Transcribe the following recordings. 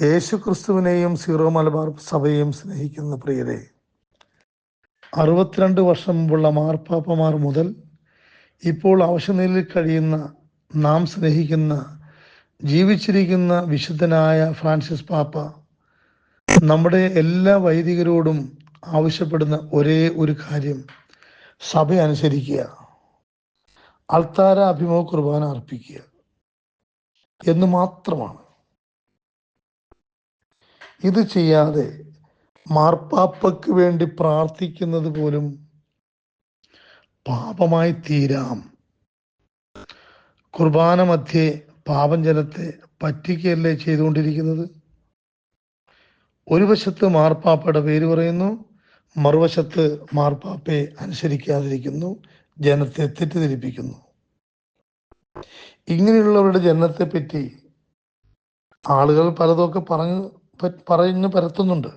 യേശു ക്രിസ്തുവിനെയും zero Malabar സഭയെയും സ്നേഹിക്കുന്ന പ്രിയരെ, 62 വർഷം മുമ്പുള്ള മാർപ്പാപ്പമാർ മുതൽ ഇപ്പോൾ അവശനിലയിൽ കഴിയുന്ന നാം സ്നേഹിക്കുന്ന ജീവിച്ചിരിക്കുന്ന വിശുദ്ധനായ ഫ്രാൻസിസ് പാപ്പ നമ്മുടെ എല്ലാ വൈദികരോടും ആവശ്യപ്പെടുന്ന ഒരേ ഒരു കാര്യം സഭ അനുസരിക്കുക, അൾത്താര അഭിമുഖ കുർബാന അർപ്പിക്കുക എന്ന് മാത്രമാണ്. ഇത് ചെയ്യാതെ മാർപ്പാപ്പയ്ക്ക് വേണ്ടി പ്രാർത്ഥിക്കുന്നത് പോലും പാപമായി തീരാം. കുർബാന മധ്യേ പാപം ജനത്തെ പറ്റിക്കുകയല്ലേ ചെയ്തുകൊണ്ടിരിക്കുന്നത്? ഒരു വശത്ത് മാർപ്പാപ്പയുടെ പേര് പറയുന്നു, മറുവശത്ത് മാർപ്പാപ്പയെ അനുസരിക്കാതിരിക്കുന്നു, ജനത്തെ തെറ്റിദ്ധരിപ്പിക്കുന്നു. ഇങ്ങനെയുള്ളവരുടെ ജനത്തെ പറ്റി ആളുകൾ പലതൊക്കെ പറഞ്ഞു പരത്തുന്നുണ്ട്.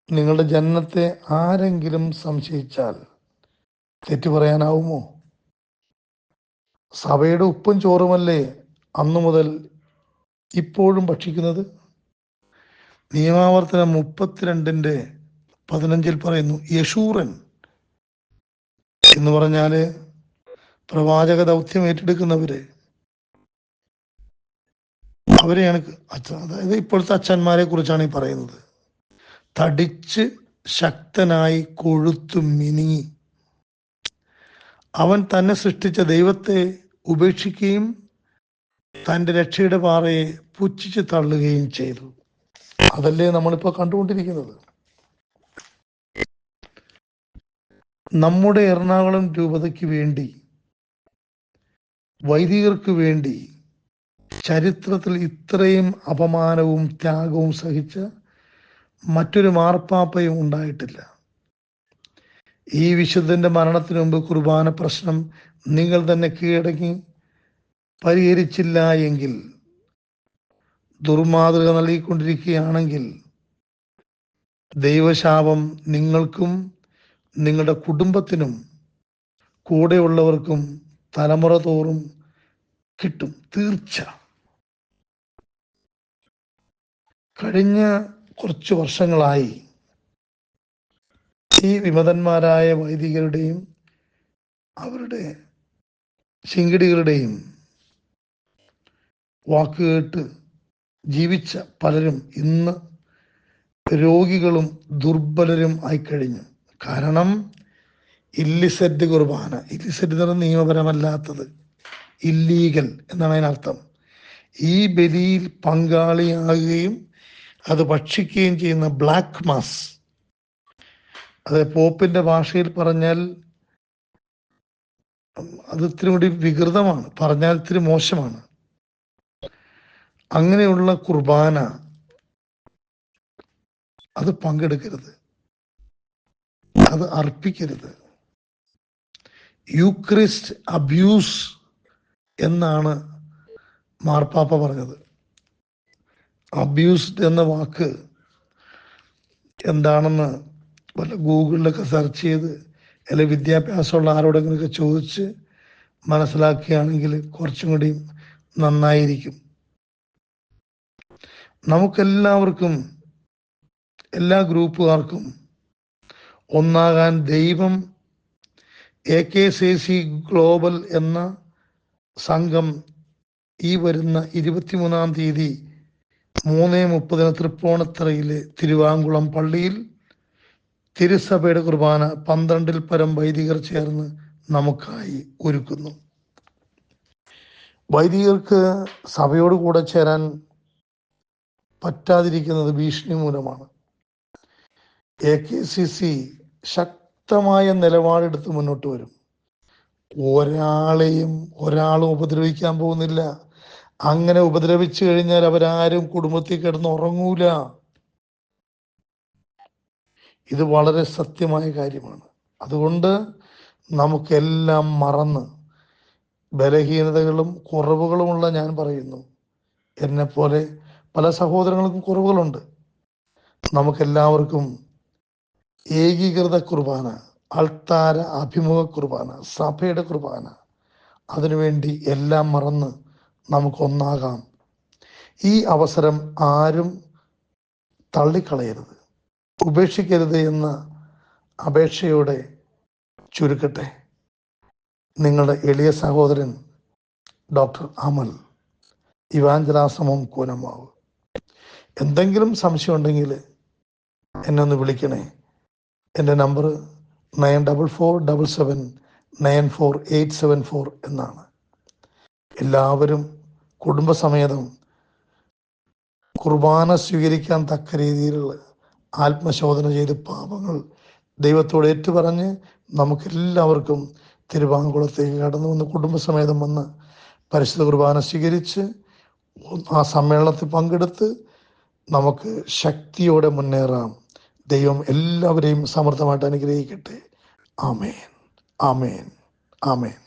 നിങ്ങളുടെ ജനത്തെ ആരെങ്കിലും സംശയിച്ചാൽ തെറ്റു പറയാനാവുമോ? സഭയുടെ ഉപ്പും ചോറുമല്ലേ അന്നു മുതൽ ഇപ്പോഴും ഭക്ഷിക്കുന്നത്? നിയമാവർത്തനം 32:15 പറയുന്നു, യശൂറൻ എന്ന് പറഞ്ഞാല് പ്രവാചക ദൗത്യം ഏറ്റെടുക്കുന്നവര്, അവരെയാണ് അതായത് ഇപ്പോഴത്തെ അച്ഛന്മാരെ കുറിച്ചാണ് ഈ പറയുന്നത്. തടിച്ച് ശക്തനായി കൊഴുത്തു മിനുങ്ങി അവൻ തന്നെ സൃഷ്ടിച്ച ദൈവത്തെ ഉപേക്ഷിക്കുകയും തൻ്റെ രക്ഷയുടെ പാറയെ പുച്ഛിച്ച് തള്ളുകയും ചെയ്തു. അതല്ലേ നമ്മളിപ്പോൾ കണ്ടുകൊണ്ടിരിക്കുന്നത്. നമ്മുടെ എറണാകുളം രൂപതയ്ക്ക് വേണ്ടി, വൈദികർക്ക് വേണ്ടി ചരിത്രത്തിൽ ഇത്രയും അപമാനവും ത്യാഗവും സഹിച്ച മറ്റൊരു മാർപ്പാപ്പയും ഉണ്ടായിട്ടില്ല. ഈ വിശുദ്ധന്റെ മരണത്തിനു മുമ്പ് കുർബാന പ്രശ്നം നിങ്ങൾ തന്നെ കീഴടങ്ങി പരിഹരിച്ചില്ല എങ്കിൽ, ദുർമാതൃക നൽകിക്കൊണ്ടിരിക്കുകയാണെങ്കിൽ, ദൈവശാപം നിങ്ങൾക്കും നിങ്ങളുടെ കുടുംബത്തിനും കൂടെയുള്ളവർക്കും തലമുറ തോറും കിട്ടും, തീർച്ച. കഴിഞ്ഞ കുറച്ച് വർഷങ്ങളായി ഈ വിമതന്മാരായ വൈദികരുടെയും അവരുടെ ശിങ്കിടികളുടെയും വാക്കുകേട്ട് ജീവിച്ച പലരും ഇന്ന് രോഗികളും ദുർബലരും ആയിക്കഴിഞ്ഞു. കാരണം ഇല്ലിസെറ്റ് കുർബാന, ഇല്ലിസെറ്റ് എന്ന് പറഞ്ഞാൽ നിയമപരമല്ലാത്തത്, ഇല്ലീഗൽ എന്നാണ് അതിനർത്ഥം. ഈ ബലിയിൽ പങ്കാളിയാകുകയും അത് ഭക്ഷിക്കുകയും ചെയ്യുന്ന ബ്ലാക്ക് മാസ്, അത് പോപ്പിന്റെ ഭാഷയിൽ പറഞ്ഞാൽ അത് ഇത്തിരി കൂടി വികൃതമാണ്, പറഞ്ഞാൽ ഇത്തിരി മോശമാണ്. അങ്ങനെയുള്ള കുർബാന അത് പങ്കെടുക്കരുത്, അത് അർപ്പിക്കരുത്. യൂക്രിസ്റ്റ് അബ്യൂസ് എന്നാണ് മാർപ്പാപ്പ പറഞ്ഞത്. അബ്യൂസ്ഡ് എന്ന വാക്ക് എന്താണെന്ന് വല്ല ഗൂഗിളിലൊക്കെ സെർച്ച് ചെയ്ത് അല്ലെങ്കിൽ വിദ്യാഭ്യാസമുള്ള ആരോടെങ്കിലൊക്കെ ചോദിച്ച് മനസ്സിലാക്കുകയാണെങ്കിൽ കുറച്ചും കൂടി നന്നായിരിക്കും. നമുക്കെല്ലാവർക്കും, എല്ലാ ഗ്രൂപ്പുകാർക്കും ഒന്നാകാൻ ദൈവം AKCC ഗ്ലോബൽ എന്ന സംഘം ഈ വരുന്ന 23-ാം തീയതി 3:30 തൃപ്പൂണിത്തറയിലെ തിരുവാങ്കുളം പള്ളിയിൽ തിരുസഭയുടെ കുർബാന 12-ൽ പരം വൈദികർ ചേർന്ന് നമുക്കായി ഒരുക്കുന്നു. വൈദികർക്ക് സഭയോട് കൂടെ ചേരാൻ പറ്റാതിരിക്കുന്നത് ഭീഷണി മൂലമാണ്. AKCC ശക്തമായ നിലപാടെടുത്ത് മുന്നോട്ട് വരും. ഒരാളും ഉപദ്രവിക്കാൻ പോകുന്നില്ല. അങ്ങനെ ഉപദ്രവിച്ചു കഴിഞ്ഞാൽ അവരാരും കുടുംബത്തിൽ കിടന്ന് ഉറങ്ങൂല. ഇത് വളരെ സത്യമായ കാര്യമാണ്. അതുകൊണ്ട് നമുക്കെല്ലാം മറന്ന്, ബലഹീനതകളും കുറവുകളുമുള്ള ഞാൻ പറയുന്നു, എന്നെപ്പോലെ പല സഹോദരങ്ങൾക്കും കുറവുകളുണ്ട്. നമുക്കെല്ലാവർക്കും ഏകീകൃത കുർബാന അൾത്താര അഭിമുഖ കുർബാന, സഭയുടെ കുർബാന, അതിനുവേണ്ടി എല്ലാം മറന്ന് നമുക്കൊന്നാകാം. ഈ അവസരം ആരും തള്ളിക്കളയരുത്, ഉപേക്ഷിക്കരുത് എന്ന അപേക്ഷയോടെ ചുരുക്കട്ടെ. നിങ്ങളുടെ എളിയ സഹോദരൻ ഡോക്ടർ അമൽ, ഇവാഞ്ചലാശ്രമം കൂനമാവ്. എന്തെങ്കിലും സംശയം ഉണ്ടെങ്കിൽ എന്നെ ഒന്ന് വിളിക്കണേ. എൻ്റെ നമ്പർ 9447794874 എന്നാണ്. എല്ലാവരും കുടുംബസമേതം കുർബാന സ്വീകരിക്കാൻ തക്ക രീതിയിലുള്ള ആത്മശോധന ചെയ്ത് പാപങ്ങൾ ദൈവത്തോട് ഏറ്റുപറഞ്ഞ് നമുക്കെല്ലാവർക്കും തിരുവാങ്കുളത്തേക്ക് കടന്നു വന്ന് കുടുംബസമേതം വന്ന് പരിശുദ്ധ കുർബാന സ്വീകരിച്ച് ആ സമ്മേളനത്തിൽ പങ്കെടുത്ത് നമുക്ക് ശക്തിയോടെ മുന്നേറാം. ദൈവം എല്ലാവരെയും സമൃദ്ധമായിട്ട് അനുഗ്രഹിക്കട്ടെ. ആമേൻ, ആമേൻ, ആമേൻ.